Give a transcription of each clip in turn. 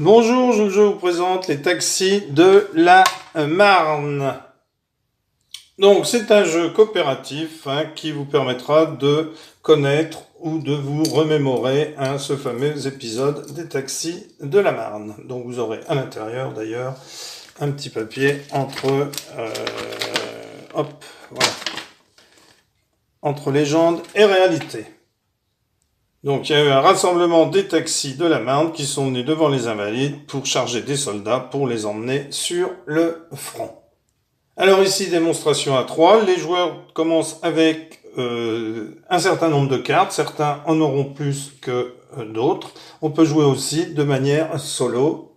Bonjour, je vous présente les taxis de la Marne. Donc c'est un jeu coopératif qui vous permettra de connaître ou de vous remémorer ce fameux épisode des taxis de la Marne. Donc vous aurez à l'intérieur d'ailleurs un petit papier entre légende et réalité. Donc il y a eu un rassemblement des taxis de la Marne qui sont venus devant les Invalides pour charger des soldats pour les emmener sur le front. Alors ici, démonstration à 3. Les joueurs commencent avec un certain nombre de cartes. Certains en auront plus que d'autres. On peut jouer aussi de manière solo.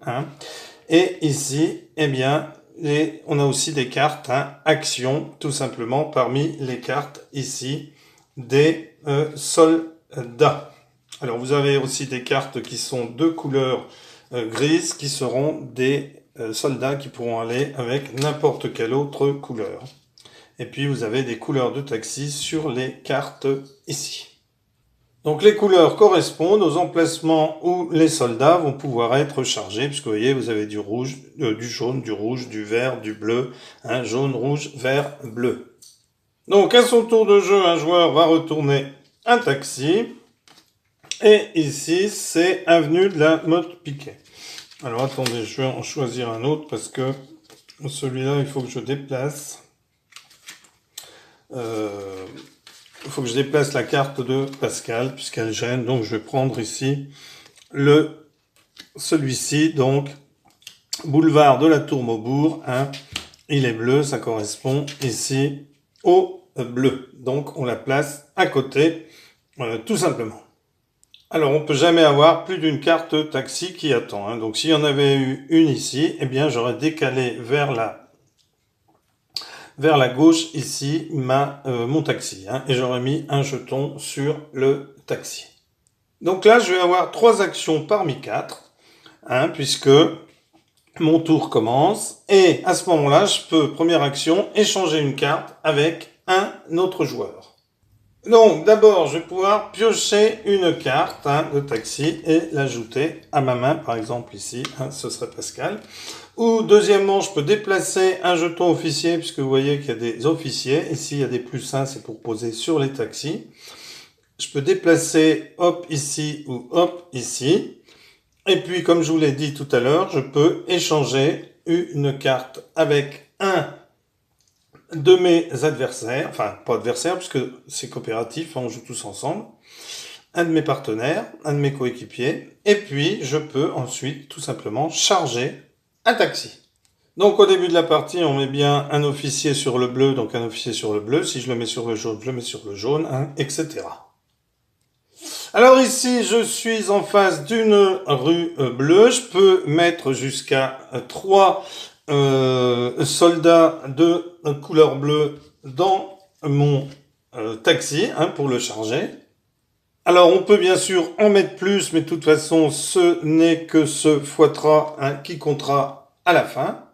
Et ici, eh bien, on a aussi des cartes action, tout simplement, parmi les cartes ici des soldats. Alors vous avez aussi des cartes qui sont de couleur grise, qui seront des soldats qui pourront aller avec n'importe quelle autre couleur. Et puis vous avez des couleurs de taxi sur les cartes ici. Donc les couleurs correspondent aux emplacements où les soldats vont pouvoir être chargés, puisque vous voyez, vous avez du rouge, du jaune, du rouge, du vert, du bleu, jaune, rouge, vert, bleu. Donc à son tour de jeu, un joueur va retourner un taxi. Et ici, c'est avenue de la Motte-Piquet. Alors attendez, je vais en choisir un autre parce que celui-là, il faut que je déplace. Il faut que je déplace la carte de Pascal puisqu'elle gêne. Donc je vais prendre ici celui-ci, donc boulevard de la Tour-Maubourg. Il est bleu, ça correspond ici au bleu. Donc on la place à côté, tout simplement. Alors, on ne peut jamais avoir plus d'une carte taxi qui attend. Donc, s'il y en avait eu une ici, eh bien, j'aurais décalé vers la gauche ici mon taxi. Et j'aurais mis un jeton sur le taxi. Donc là, je vais avoir 3 actions parmi 4, puisque mon tour commence. Et à ce moment-là, je peux, première action, échanger une carte avec un autre joueur. Donc d'abord, je vais pouvoir piocher une carte de taxi et l'ajouter à ma main, par exemple ici, ce serait Pascal. Ou deuxièmement, je peux déplacer un jeton officier, puisque vous voyez qu'il y a des officiers. Ici, il y a des plus 1, c'est pour poser sur les taxis. Je peux déplacer hop ici ou hop ici. Et puis, comme je vous l'ai dit tout à l'heure, je peux échanger une carte avec un de mes adversaires, enfin pas adversaires puisque c'est coopératif, on joue tous ensemble, un de mes partenaires, un de mes coéquipiers, et puis je peux ensuite tout simplement charger un taxi. Donc au début de la partie, on met bien un officier sur le bleu, donc un officier sur le bleu, si je le mets sur le jaune, je le mets sur le jaune, etc. Alors ici, je suis en face d'une rue bleue, je peux mettre jusqu'à 3 soldats de couleur bleue dans mon taxi pour le charger. Alors on peut bien sûr en mettre plus, mais de toute façon ce n'est que ce x3 qui comptera à la fin.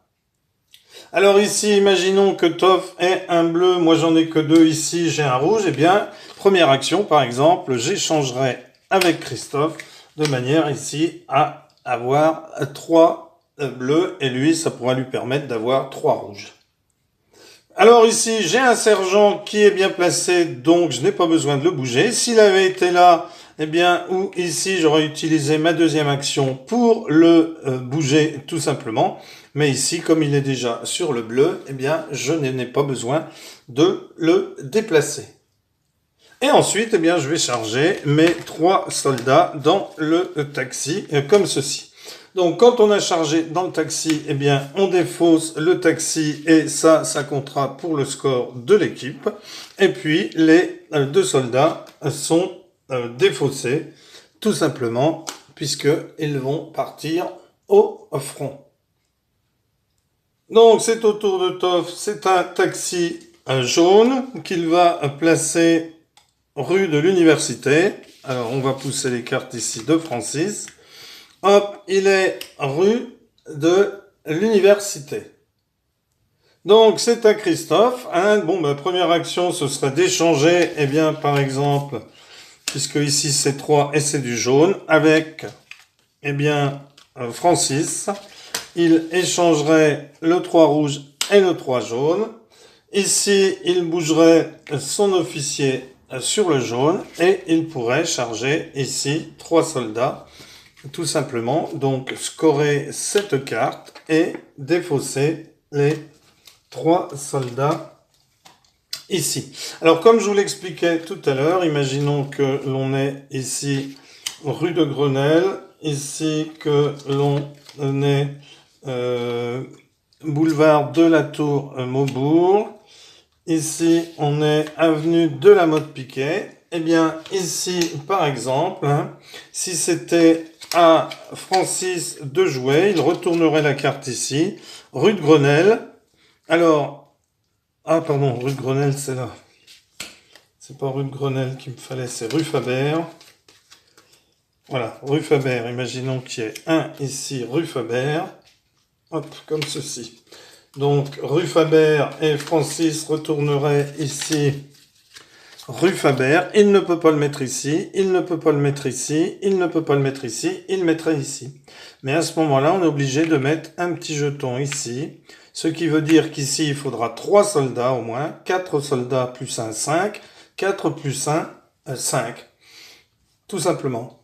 Alors ici, imaginons que Toff ait un bleu, moi j'en ai que 2 ici, j'ai un rouge. Eh bien, première action par exemple, j'échangerai avec Christophe de manière ici à avoir 3 bleu et lui, ça pourra lui permettre d'avoir 3 rouges. Alors ici, j'ai un sergent qui est bien placé, donc je n'ai pas besoin de le bouger. S'il avait été là, eh bien, ou ici, j'aurais utilisé ma deuxième action pour le bouger tout simplement. Mais ici, comme il est déjà sur le bleu, eh bien, je n'ai pas besoin de le déplacer. Et ensuite, eh bien, je vais charger mes 3 soldats dans le taxi, comme ceci. Donc, quand on a chargé dans le taxi, eh bien, on défausse le taxi et ça comptera pour le score de l'équipe. Et puis, les 2 soldats sont défaussés, tout simplement, puisqu'ils vont partir au front. Donc, c'est au tour de Toff, c'est un taxi jaune qu'il va placer rue de l'Université. Alors, on va pousser les cartes ici de Francis. Hop, il est rue de l'Université. Donc, c'est à Christophe. Première action, ce serait d'échanger, eh bien, par exemple, puisque ici c'est 3 et c'est du jaune, avec, eh bien, Francis, il échangerait le 3 rouge et le 3 jaune. Ici, il bougerait son officier sur le jaune et il pourrait charger ici 3 soldats, tout simplement. Donc, scorer cette carte et défausser les 3 soldats ici. Alors, comme je vous l'expliquais tout à l'heure, imaginons que l'on est ici rue de Grenelle, ici que l'on est boulevard de la Tour Maubourg. Ici, on est avenue de la Motte-Piquet. Eh bien, ici, par exemple, si c'était à Francis de jouer, il retournerait la carte ici, rue de Grenelle. Alors, rue de Grenelle, c'est là. C'est pas rue de Grenelle qu'il me fallait, c'est rue Faber. Voilà, rue Faber. Imaginons qu'il y ait un ici, rue Faber. Hop, comme ceci. Donc, rue Faber et Francis retourneraient ici, rue Faber. Il ne peut pas le mettre ici, il ne peut pas le mettre ici, il ne peut pas le mettre ici, il le mettrait ici. Mais à ce moment-là, on est obligé de mettre un petit jeton ici, ce qui veut dire qu'ici, il faudra 3 soldats au moins, 4 soldats plus 1, 5, 4 plus 1, 5. Tout simplement.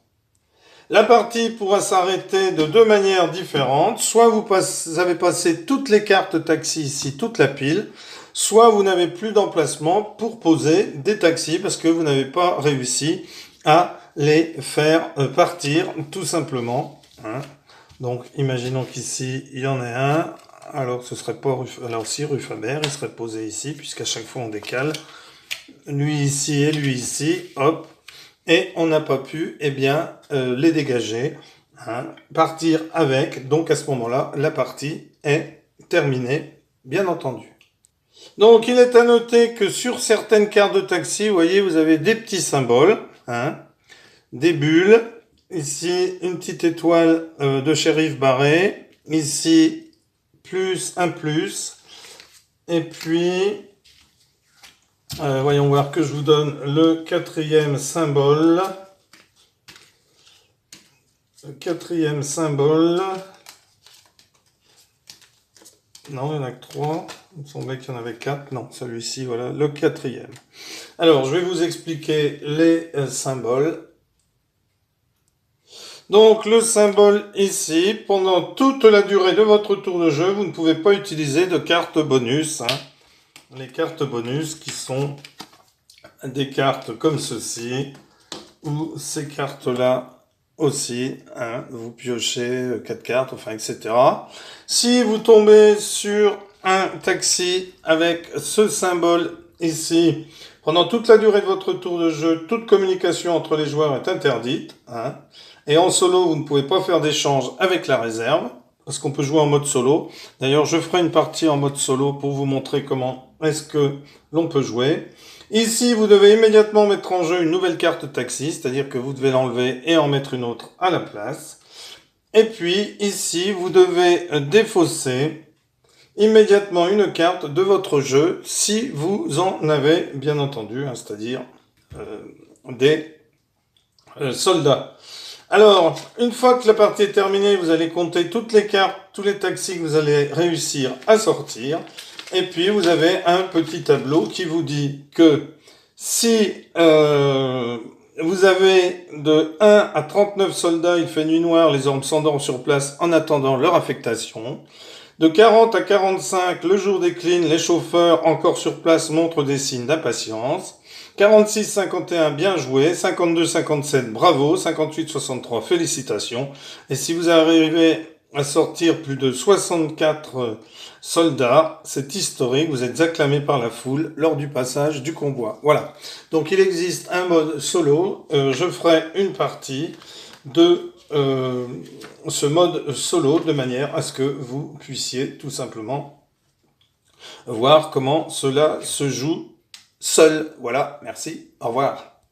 La partie pourra s'arrêter de 2 manières différentes. Soit vous avez passé toutes les cartes taxis ici, toute la pile, soit vous n'avez plus d'emplacement pour poser des taxis parce que vous n'avez pas réussi à les faire partir, tout simplement. Donc, imaginons qu'ici, il y en ait un. Alors, ce serait pas rue Faber, il serait posé ici, puisqu'à chaque fois, on décale. Lui ici et lui ici, hop. Et on n'a pas pu, les dégager, partir avec. Donc à ce moment-là, la partie est terminée, bien entendu. Donc il est à noter que sur certaines cartes de taxi, vous voyez, vous avez des petits symboles, des bulles. Ici, une petite étoile de shérif barré. Ici, plus un plus. Et puis... voyons voir que je vous donne le 4e symbole. Le 4e symbole. Non, il n'y en a que 3. Il me semblait qu'il y en avait 4. Non, celui-ci, voilà, le 4e. Alors, je vais vous expliquer les symboles. Donc, le symbole ici, pendant toute la durée de votre tour de jeu, vous ne pouvez pas utiliser de carte bonus. Les cartes bonus qui sont des cartes comme ceci, ou ces cartes-là aussi, vous piochez 4 cartes, enfin, etc. Si vous tombez sur un taxi avec ce symbole ici, pendant toute la durée de votre tour de jeu, toute communication entre les joueurs est interdite. Et en solo, vous ne pouvez pas faire d'échange avec la réserve, parce qu'on peut jouer en mode solo. D'ailleurs, je ferai une partie en mode solo pour vous montrer comment est-ce que l'on peut jouer. Ici, vous devez immédiatement mettre en jeu une nouvelle carte taxi, c'est-à-dire que vous devez l'enlever et en mettre une autre à la place. Et puis, ici, vous devez défausser immédiatement une carte de votre jeu, si vous en avez, bien entendu, c'est-à-dire des soldats. Alors, une fois que la partie est terminée, vous allez compter toutes les cartes, tous les taxis que vous allez réussir à sortir. Et puis, vous avez un petit tableau qui vous dit que si vous avez de 1 à 39 soldats, il fait nuit noire, les hommes s'endorment sur place en attendant leur affectation. De 40 à 45, le jour décline, les chauffeurs encore sur place montrent des signes d'impatience. 46-51, bien joué. 52-57, bravo. 58-63, félicitations. Et si vous arrivez à sortir plus de 64 soldats, c'est historique, vous êtes acclamé par la foule lors du passage du convoi. Voilà. Donc il existe un mode solo. Je ferai une partie de ce mode solo de manière à ce que vous puissiez tout simplement voir comment cela se joue seul. Voilà, merci, au revoir.